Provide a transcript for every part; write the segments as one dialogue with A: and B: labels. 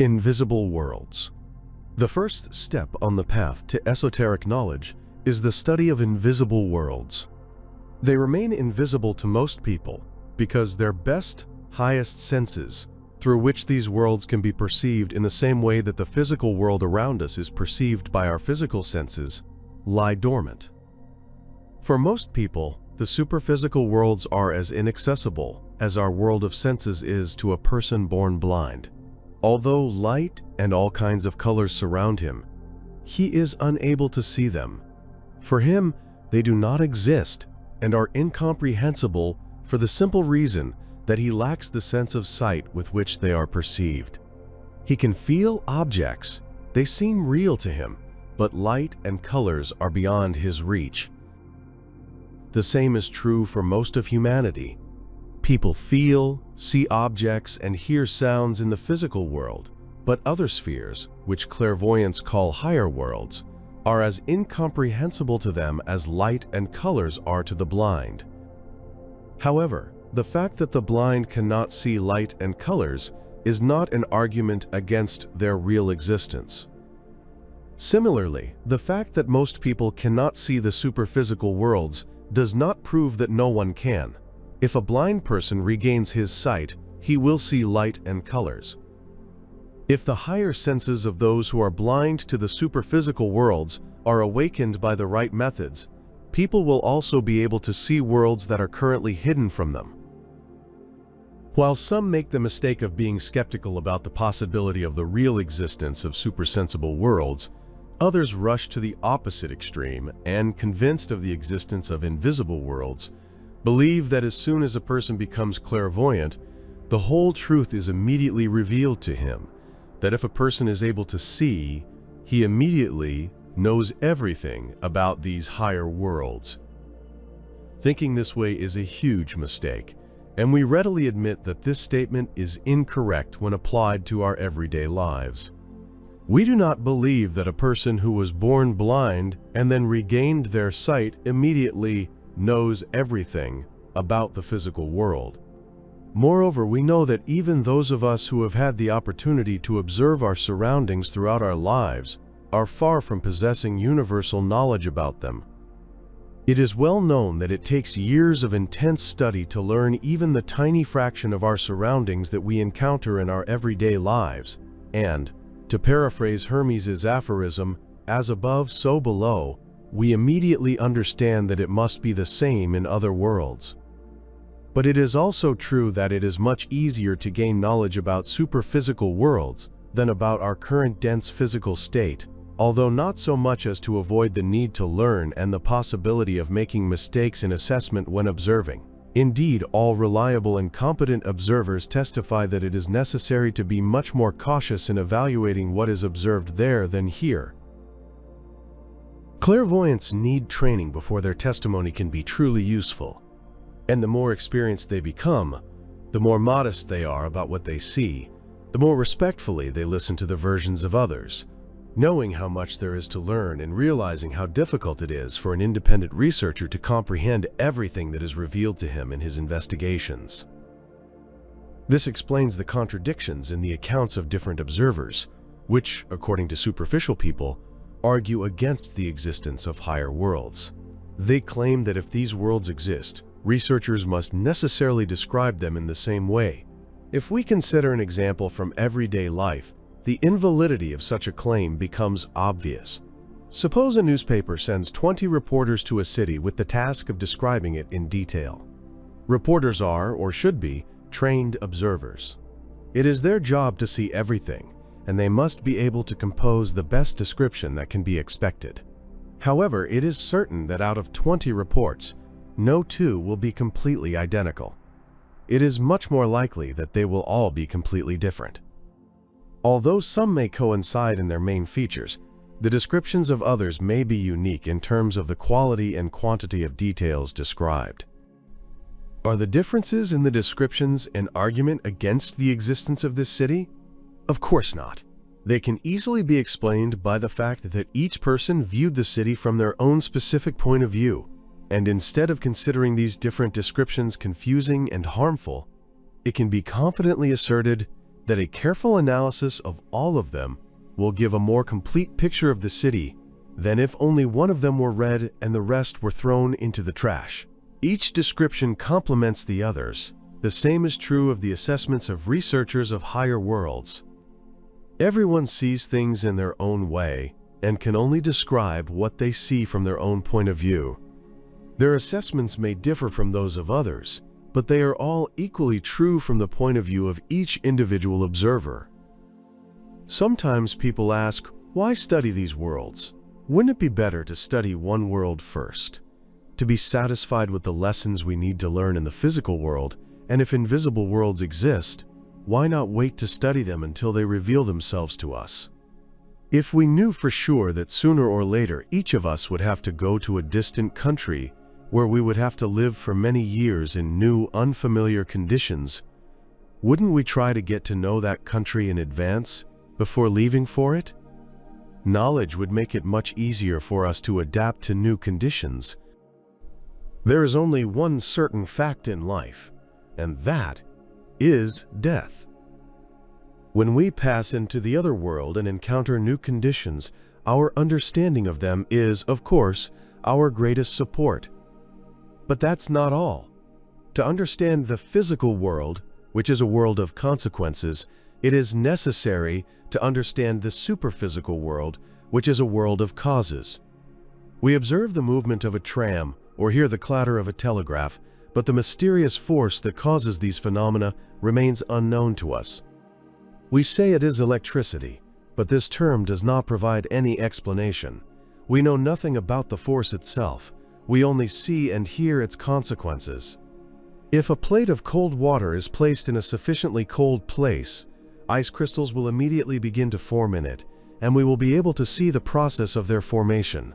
A: Invisible worlds. The first step on the path to esoteric knowledge is the study of invisible worlds. They remain invisible to most people because their best, highest senses, through which these worlds can be perceived in the same way that the physical world around us is perceived by our physical senses, lie dormant. For most people, the superphysical worlds are as inaccessible as our world of senses is to a person born blind. Although light and all kinds of colors surround him, he is unable to see them. For him, they do not exist and are incomprehensible for the simple reason that he lacks the sense of sight with which they are perceived. He can feel objects, they seem real to him, but light and colors are beyond his reach. The same is true for most of humanity. People feel, see objects, and hear sounds in the physical world, but other spheres, which clairvoyants call higher worlds, are as incomprehensible to them as light and colors are to the blind. However, the fact that the blind cannot see light and colors is not an argument against their real existence. Similarly, the fact that most people cannot see the superphysical worlds does not prove that no one can. If a blind person regains his sight, he will see light and colors. If the higher senses of those who are blind to the superphysical worlds are awakened by the right methods, people will also be able to see worlds that are currently hidden from them. While some make the mistake of being skeptical about the possibility of the real existence of supersensible worlds, others rush to the opposite extreme and, convinced of the existence of invisible worlds, believe that as soon as a person becomes clairvoyant, the whole truth is immediately revealed to him, that if a person is able to see, he immediately knows everything about these higher worlds. Thinking this way is a huge mistake, and we readily admit that this statement is incorrect when applied to our everyday lives. We do not believe that a person who was born blind and then regained their sight immediately knows everything about the physical world. Moreover, we know that even those of us who have had the opportunity to observe our surroundings throughout our lives are far from possessing universal knowledge about them. It is well known that it takes years of intense study to learn even the tiny fraction of our surroundings that we encounter in our everyday lives, and, to paraphrase Hermes's aphorism, "As above, so below," we immediately understand that it must be the same in other worlds. But it is also true that it is much easier to gain knowledge about superphysical worlds than about our current dense physical state, although not so much as to avoid the need to learn and the possibility of making mistakes in assessment when observing. Indeed, all reliable and competent observers testify that it is necessary to be much more cautious in evaluating what is observed there than here. Clairvoyants need training before their testimony can be truly useful, and the more experienced they become, the more modest they are about what they see, the more respectfully they listen to the versions of others, knowing how much there is to learn and realizing how difficult it is for an independent researcher to comprehend everything that is revealed to him in his investigations. This explains the contradictions in the accounts of different observers, which, according to superficial people, argue against the existence of higher worlds. They claim that if these worlds exist, researchers must necessarily describe them in the same way. If we consider an example from everyday life, the invalidity of such a claim becomes obvious. Suppose a newspaper sends 20 reporters to a city with the task of describing it in detail. Reporters are, or should be, trained observers. It is their job to see everything, and they must be able to compose the best description that can be expected. However, it is certain that out of 20 reports, no two will be completely identical. It is much more likely that they will all be completely different. Although some may coincide in their main features, the descriptions of others may be unique in terms of the quality and quantity of details described. Are the differences in the descriptions an argument against the existence of this city? Of course not. They can easily be explained by the fact that each person viewed the city from their own specific point of view, and instead of considering these different descriptions confusing and harmful, it can be confidently asserted that a careful analysis of all of them will give a more complete picture of the city than if only one of them were read and the rest were thrown into the trash. Each description complements the others. The same is true of the assessments of researchers of higher worlds. Everyone sees things in their own way and can only describe what they see from their own point of view. Their assessments may differ from those of others, but they are all equally true from the point of view of each individual observer. Sometimes people ask, why study these worlds? Wouldn't it be better to study one world first? To be satisfied with the lessons we need to learn in the physical world, and if invisible worlds exist, why not wait to study them until they reveal themselves to us? If we knew for sure that sooner or later each of us would have to go to a distant country where we would have to live for many years in new, unfamiliar conditions, wouldn't we try to get to know that country in advance before leaving for it? Knowledge would make it much easier for us to adapt to new conditions. There is only one certain fact in life, and that is death. When we pass into the other world and encounter new conditions, our understanding of them is, of course, our greatest support. But that's not all. To understand the physical world, which is a world of consequences, it is necessary to understand the superphysical world, which is a world of causes. We observe the movement of a tram or hear the clatter of a telegraph, but the mysterious force that causes these phenomena remains unknown to us. We say it is electricity, but this term does not provide any explanation. We know nothing about the force itself. We only see and hear its consequences. If a plate of cold water is placed in a sufficiently cold place, ice crystals will immediately begin to form in it, and we will be able to see the process of their formation.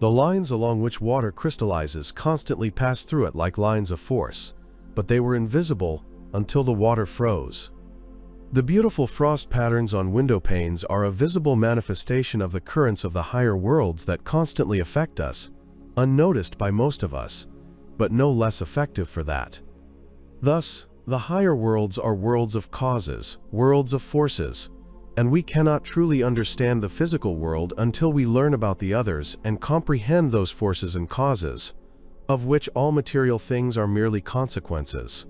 A: The lines along which water crystallizes constantly pass through it like lines of force, but they were invisible until the water froze. The beautiful frost patterns on window panes are a visible manifestation of the currents of the higher worlds that constantly affect us, unnoticed by most of us, but no less effective for that. Thus, the higher worlds are worlds of causes, worlds of forces, and we cannot truly understand the physical world until we learn about the others and comprehend those forces and causes, of which all material things are merely consequences.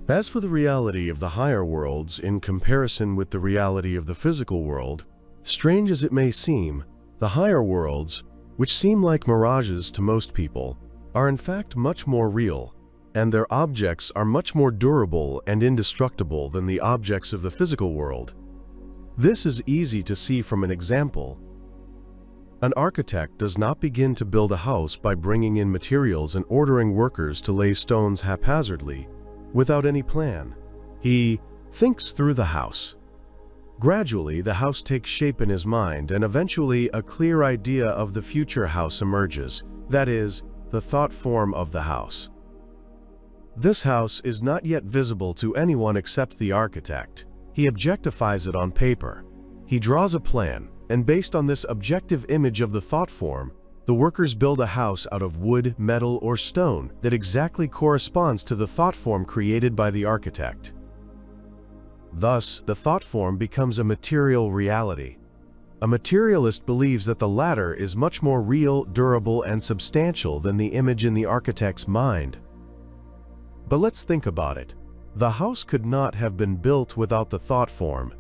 A: As for the reality of the higher worlds in comparison with the reality of the physical world, strange as it may seem, the higher worlds, which seem like mirages to most people, are in fact much more real, and their objects are much more durable and indestructible than the objects of the physical world. This is easy to see from an example. An architect does not begin to build a house by bringing in materials and ordering workers to lay stones haphazardly, without any plan. He thinks through the house. Gradually, the house takes shape in his mind, and eventually a clear idea of the future house emerges, that is, the thought form of the house. This house is not yet visible to anyone except the architect. He objectifies it on paper. He draws a plan, and based on this objective image of the thought form, the workers build a house out of wood, metal, or stone that exactly corresponds to the thought form created by the architect. Thus, the thought form becomes a material reality. A materialist believes that the latter is much more real, durable, and substantial than the image in the architect's mind. But let's think about it. The house could not have been built without the thought form.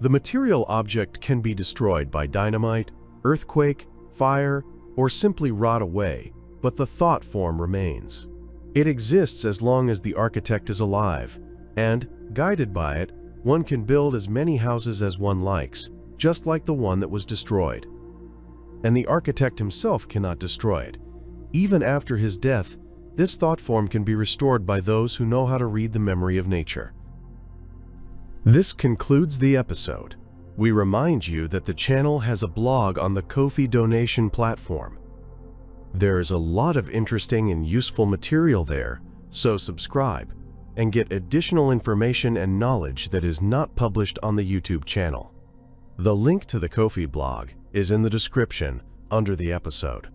A: The material object can be destroyed by dynamite, earthquake, fire, or simply rot away, but the thought form remains. It exists as long as the architect is alive, and, guided by it, one can build as many houses as one likes, just like the one that was destroyed. And the architect himself cannot destroy it. Even after his death, this thought form can be restored by those who know how to read the memory of nature. This concludes the episode. We remind you that the channel has a blog on the Ko-fi donation platform. There is a lot of interesting and useful material there, so subscribe and get additional information and knowledge that is not published on the YouTube channel. The link to the Ko-fi blog is in the description under the episode.